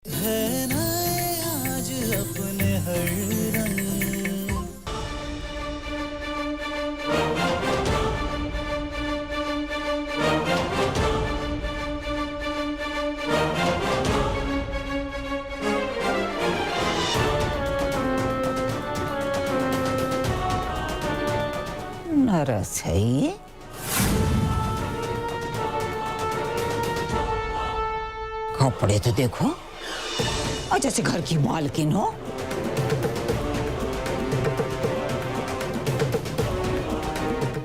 है ना ये आज अपने हर रंग। नरस है ये। कपड़े तो देखो और जैसे घर की मालकिन हो।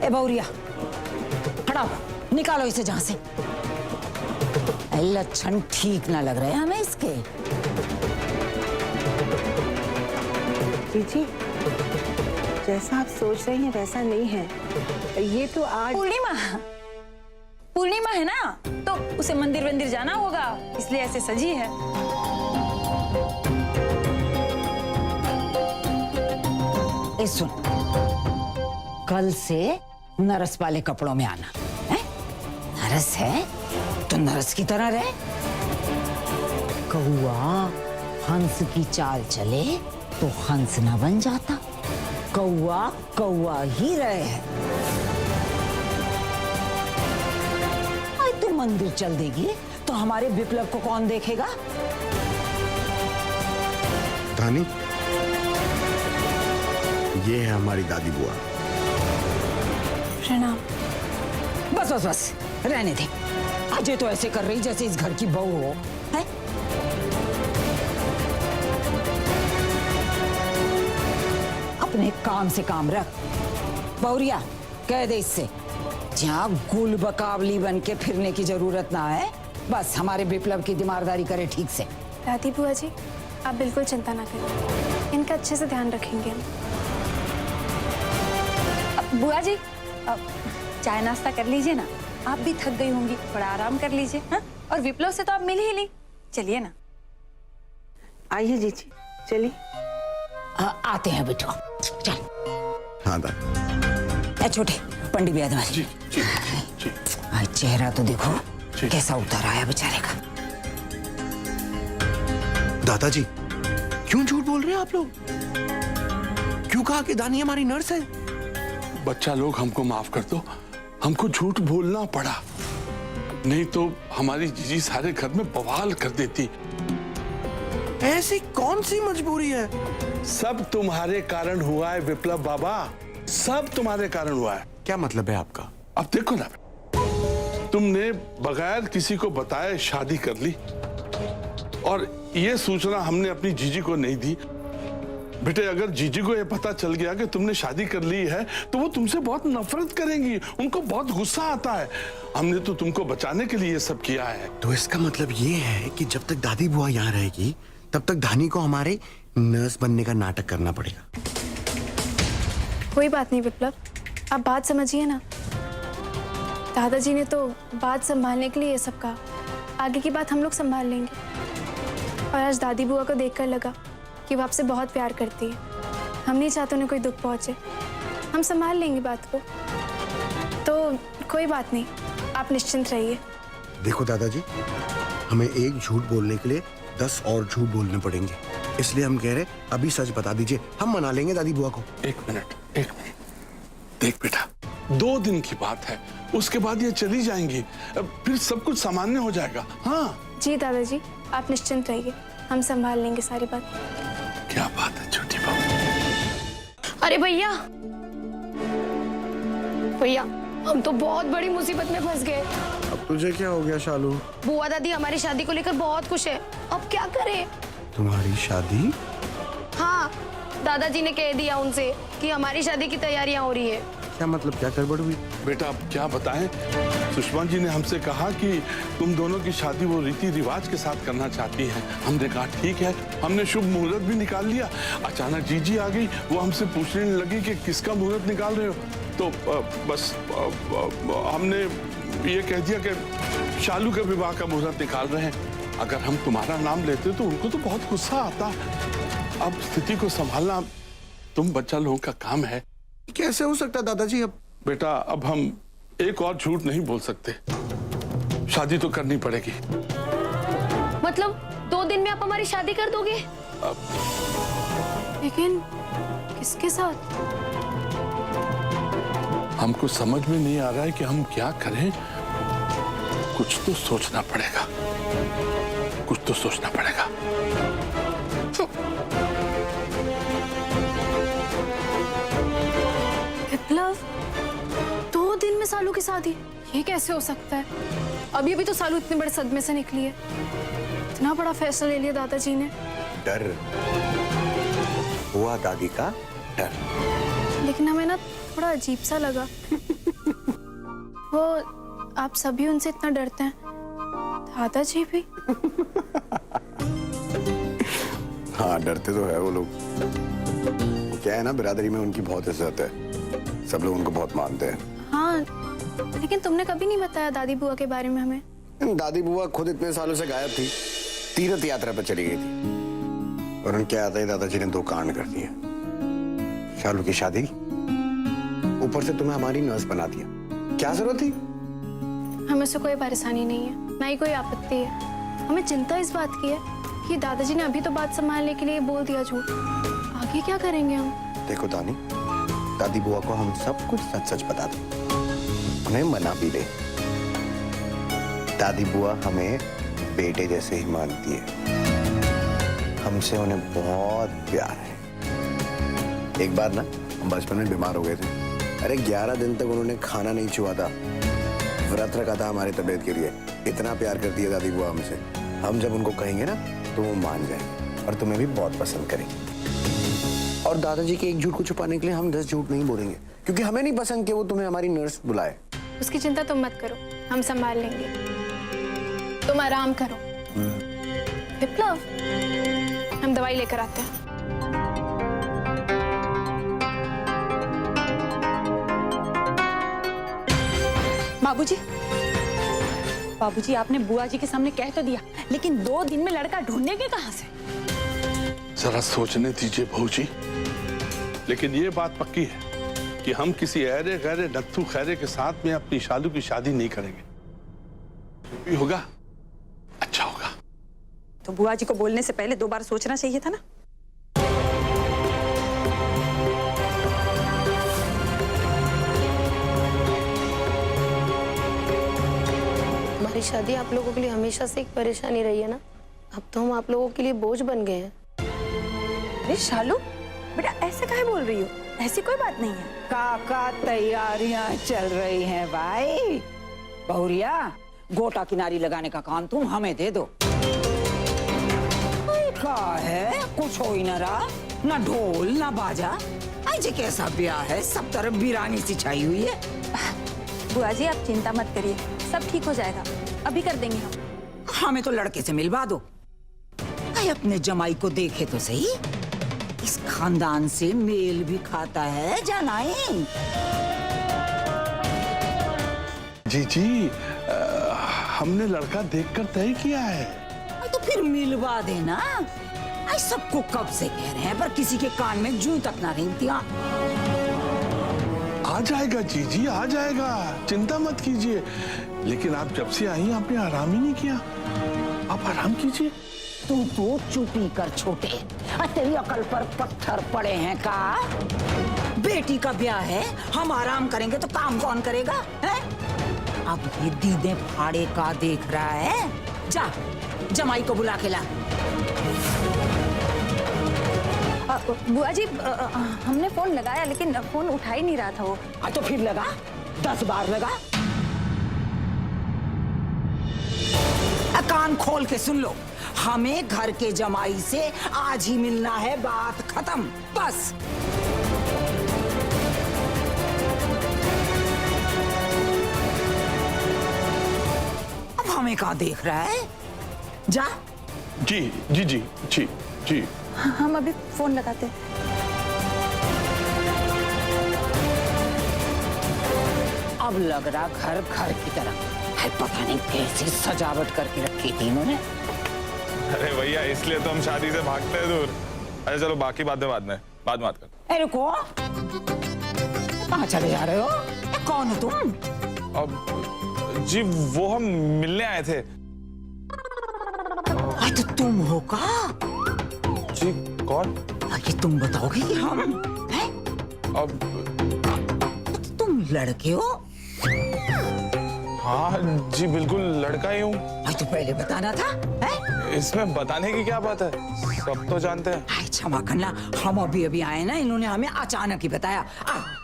ए बौरिया, हटाओ, निकालो इसे जहां से। लक्षण ठीक ना लग रहे हैं हमें इसके। जीजी, जैसा आप सोच रही हैं वैसा नहीं है। ये तो आज पूर्णिमा है ना, तो उसे मंदिर वंदिर जाना होगा, इसलिए ऐसे सजी है। ए सुन, कल से नरस वाले कपड़ों में आना है? नरस है तो नरस की तरह रहे। कौआ हंस की चाल चले तो हंस ना बन जाता, कौआ कौआ ही रहे है। आज तू मंदिर चल देगी तो हमारे विप्लव को कौन देखेगा? धानी, ये है हमारी दादी बुआ। प्रणाम। बस बस बस, रहने दे। अजय तो ऐसे कर रही जैसे इस घर की बहू हो, है? अपने काम से काम रख। बौरिया, कह दे इससे जहाँ गुल बकावली बन के फिरने की जरूरत ना है। बस हमारे विप्लव की दिमागदारी करे ठीक से। दादी बुआ जी, आप बिल्कुल चिंता ना करें, इनका अच्छे से ध्यान रखेंगे हम। बुआ जी, चाय नाश्ता कर लीजिए ना, आप भी थक गई होंगी, थोड़ा आराम कर लीजिए। हाँ? और विप्लव से तो आप मिल ही ली, चलिए ना। आइए जीजी, चलिए। आते हैं बेटो, चल। हाँ दादी। ए छोटे, पंडित भी आदमी। जी जी जी। आज चेहरा तो देखो कैसा उतर आया बेचारे का। दादाजी, क्यों झूठ बोल रहे हैं आप लोग? क्यों कहा कि दानी हमारी नर्स है? बच्चा लोग, हमको माफ कर दो, हमको झूठ बोलना पड़ा, नहीं तो हमारी जीजी सारे घर में बवाल कर देती। ऐसी कौन सी मजबूरी है? सब तुम्हारे कारण हुआ है विप्लव बाबा, सब तुम्हारे कारण हुआ है। क्या मतलब है आपका? अब देखो ना, तुमने बगैर किसी को बताए शादी कर ली, और ये सूचना हमने अपनी जीजी को नहीं दी। बेटे, अगर जीजी को ये पता चल गया कि तुमने शादी कर ली है तो वो तुमसे बहुत नफरत करेंगी, उनको बहुत गुस्सा आता है। हमने तो तुमको बचाने के लिए ये सब किया है। तो इसका मतलब ये है कि जब तक दादी बुआ यहाँ रहेगी तब तक धानी को हमारे नर्स बनने का नाटक करना पड़ेगा। कोई बात नहीं विप्लव, आप बात समझिए ना। दादाजी ने तो बात संभालने के लिए ये सब कहा, आगे की बात हम लोग संभाल लेंगे। और आज दादी बुआ को देखकर लगा कि वो आपसे बहुत प्यार करती है। हम नहीं चाहते उन्हें कोई दुख पहुंचे, हम संभाल लेंगे बात को। तो कोई बात नहीं, आप निश्चिंत रहिए। देखो दादाजी, हमें एक झूठ बोलने के लिए 10 और झूठ बोलने पड़ेंगे, इसलिए हम कह रहे अभी सच बता दीजिए, हम मना लेंगे दादी बुआ को। एक मिनट, देख बेटा, 2 दिन की बात है, उसके बाद ये चली जाएंगी, फिर सब कुछ सामान्य हो जाएगा। हाँ जी दादाजी, आप निश्चिंत रहिए, हम संभाल लेंगे सारी बात। क्या बात है छोटी बहू। अरे भैया, हम तो बहुत बड़ी मुसीबत में फंस गए। अब तुझे क्या हो गया शालू? बुआ दादी हमारी शादी को लेकर बहुत खुश है, अब क्या करें? तुम्हारी शादी? हाँ, दादाजी ने कह दिया उनसे कि हमारी शादी की तैयारियां हो रही है। क्या मतलब, क्या गड़बड़ हुई? बेटा अब क्या बताएं, सुषमा जी ने हमसे कहा कि तुम दोनों की शादी वो रीति रिवाज के साथ करना चाहती हैं। हमने कहा ठीक है, हमने शुभ मुहूर्त भी निकाल लिया। अचानक जीजी आ गई, वो हमसे पूछने लगी कि किसका मुहूर्त निकाल रहे हो, तो बस हमने ये कह दिया कि शालू के विवाह का मुहूर्त निकाल रहे हैं। अगर हम तुम्हारा नाम लेते तो उनको तो बहुत गुस्सा आता। अब स्थिति को संभालना तुम बच्चा लोगों का काम है। कैसे हो सकता दादाजी? अब बेटा, अब हम एक और झूठ नहीं बोल सकते, शादी तो करनी पड़ेगी। मतलब 2 दिन में आप हमारी शादी कर दोगे? लेकिन किसके साथ? हमको समझ में नहीं आ रहा है कि हम क्या करें। कुछ तो सोचना पड़ेगा, कुछ तो सोचना पड़ेगा। विप्लव, 2 दिन में सालू की शादी? ये कैसे हो सकता है? अभी अभी तो सालू इतने बड़े सदमे से निकली है। इतना बड़ा फैसला ले लिया दादाजी ने। डर हुआ दादी का डर। लेकिन हमें ना थोड़ा अजीब सा लगा। वो आप सभी उनसे इतना डरते हैं, दादाजी भी? हाँ, डरते तो है वो लोग। क्या है ना, बिरादरी में उनकी बहुत इज्जत है, सब लोग उनको बहुत मानते हैं। हाँ, लेकिन तुमने कभी नहीं बताया दादी बुआ के बारे में हमें। दादी बुआ खुद इतने सालों से गायब थी, तीर्थ यात्रा पर चली गई थी। और उनके आते ही दादाजी ने 2 कांड कर दिए। शालू की शादी, ऊपर से तुम्हें हमारी नर्स बना दिया। क्या जरूरत थी? हमें से कोई परेशानी नहीं है, ना ही कोई आपत्ति है। हमें चिंता इस बात की है कि दादाजी ने अभी तो बात संभालने के लिए बोल दिया झूठ। आगे क्या करेंगे हम? देखो दानी, दादी बुआ को हम सब कुछ सच सच बता दें, उन्हें मना भी ले। दादी बुआ हमें बेटे जैसे ही मानती है, हमसे उन्हें बहुत प्यार है। एक बार ना हम बचपन में बीमार हो गए थे। अरे 11 दिन तक उन्होंने खाना नहीं छुआ था, व्रत रखा था हमारी तबीयत के लिए। इतना प्यार करती है दादी बुआ हमसे। हम जब उनको कहेंगे ना तो वो मान जाएंगे और तुम्हें भी बहुत पसंद करेंगे। और दादाजी के एक झूठ को छुपाने के लिए हम 10 झूठ नहीं बोलेंगे, क्योंकि हमें नहीं पसंद कि वो तुम्हें हमारी नर्स बुलाए। उसकी चिंता तुम मत करो, हम संभाल लेंगे। तुम आराम करो। विप्लव, हम दवाई लेकर आते हैं। बाबूजी, बाबूजी आपने बुआ जी के सामने कह तो दिया, लेकिन 2 दिन में लड़का ढूंढने के कहां से? जरा सोचने दीजिए बहू जी। लेकिन ये बात पक्की है कि हम किसी ऐरे गैरे नत्थू खैरे के साथ में अपनी शालू की शादी नहीं करेंगे। जो भी होगा अच्छा होगा। तो बुआ जी को बोलने से पहले 2 बार सोचना चाहिए था ना। हमारी शादी आप लोगों के लिए हमेशा से एक परेशानी रही है ना। अब तो हम आप लोगों के लिए बोझ बन गए हैं। अरे शालू, बेटा ऐसे काहे बोल रही हो? ऐसी कोई बात नहीं है। काका तैयारियां चल रही हैं भाई। बहुरिया, गोटा किनारी लगाने का काम तुम हमें दे दो। क्या है, कुछ हो ही ना रहा, ना ढोल ना बाजा। आज कैसा ब्याह है, सब तरफ वीरानी सी छाई हुई है। बुआ जी आप चिंता मत करिए, सब ठीक हो जाएगा, अभी कर देंगे हम। हमें तो लड़के से मिलवा दो। भाई अपने जमाई को देखे तो सही, इस खानदान से मेल भी खाता है जानाई। जी हमने लड़का देखकर तय किया है। तो फिर मिलवा देना। आज सबको कब से कह रहे हैं, पर किसी के कान में जूं तक ना रेंगती। आ जाएगा जीजी, आ जाएगा, चिंता मत कीजिए। लेकिन आप जब से आई आपने आराम ही नहीं किया। आप आराम कीजिए। तू तो चुप ही कर छोटे, तेरी अकल पर पत्थर पड़े हैं का? बेटी का ब्याह है, हम आराम करेंगे तो काम कौन करेगा है? अब ये दीदे फाड़े का देख रहा है। जा जमाई को बुला के ला। बुआ जी हमने फोन लगाया लेकिन फोन उठा ही नहीं रहा था वो। तो फिर लगा, 10 बार लगा। कान खोल के सुन लो, हमें घर के जमाई से आज ही मिलना है, बात खत्म बस। अब हमें कहाँ देख रहा है, जा। जी जी जी जी जी हम अभी फोन लगाते हैं। अब लग रहा घर घर की तरह है, पता नहीं कैसी सजावट करके रखी थी इन्होंने। अरे भैया इसलिए तो हम शादी से भागते हैं दूर। अरे चलो बाकी बातें बाद में बात कर। रुको, कहाँ चले जा रहे हो? कौन हो तुम? अब जी वो हम मिलने आए थे। तो तुम हो का? जी कौन? ये तुम बताओगे कि हम हैं? अब तो तुम लड़के हो? हाँ जी बिल्कुल लड़का ही हूँ। तो पहले बताना था, हैं? इसमें बताने की क्या बात है, सब तो जानते हैं। क्षमा करना, हम अभी अभी आए ना, इन्होंने हमें अचानक ही बताया।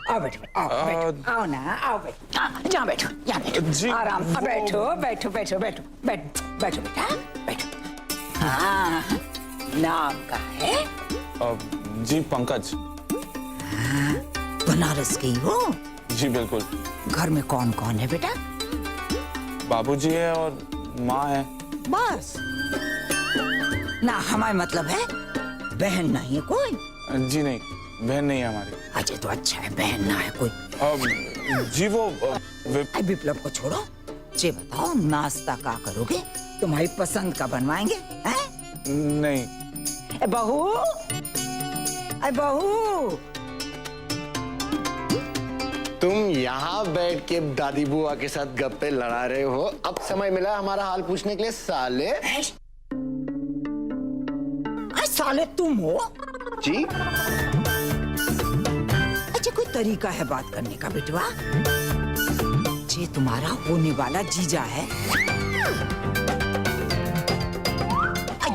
आओ बैठो, आओ ना, आओ बैठो, यहाँ बैठो, यहाँ बैठो, जी, आराम, बैठो बैठो बैठो बैठो बैठो बेटा, बैठो। हाँ, नाम का है? जी पंकज। बनारस की हो? जी बिल्कुल। घर में कौन कौन है बेटा? बाबूजी है और माँ है। बस ना, हमारा मतलब है बहन नहीं है कोई? जी नहीं, बहन नहीं है हमारी। अच्छा तो अच्छा है, बहन ना है कोई। जी वो विप्लव को छोड़ो, ये बताओ नाश्ता क्या करोगे? तुम्हारी पसंद का बनवाएंगे हैं? नहीं। बहू, बहू, तुम यहाँ बैठ के दादी बुआ के साथ गप्पे लड़ा रहे हो, अब समय मिला हमारा हाल पूछने के लिए साले। साले तुम हो? जी। अच्छा कोई तरीका है बात करने का बेटवा? ये तुम्हारा होने वाला जीजा है,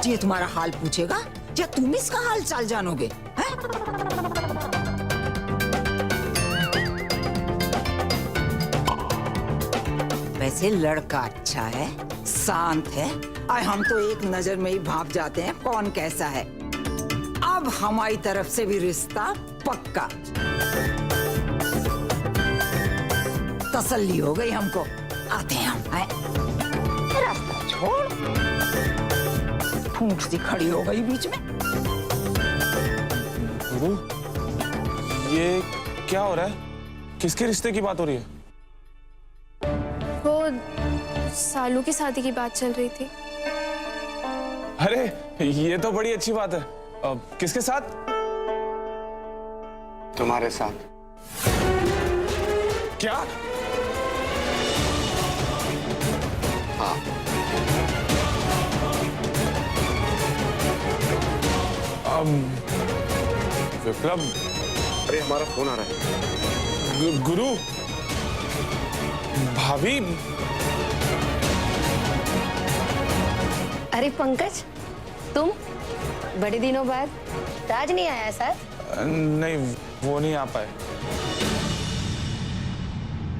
ये तुम्हारा हाल पूछेगा या तुम इसका हाल चाल जानोगे? हैं? वैसे लड़का अच्छा है, शांत है, और हम तो एक नजर में ही भाप जाते हैं कौन कैसा है। अब हमारी तरफ से भी रिश्ता पक्का। तसल्ली हो गई हमको, आते हैं हम। रास्ता छोड़, फूंक सी खड़ी हो गई बीच में। गुरु, ये क्या हो रहा है? किसके रिश्ते की बात हो रही है? वो सालू की शादी की बात चल रही थी। अरे ये तो बड़ी अच्छी बात है। किसके साथ? तुम्हारे साथ। क्या? हाँ। विप्लव, अरे हमारा फोन आ रहा है। गुरु, भाभी। अरे पंकज, तुम बड़े दिनों बाद राज नहीं आया सर? नहीं वो नहीं आ पाए।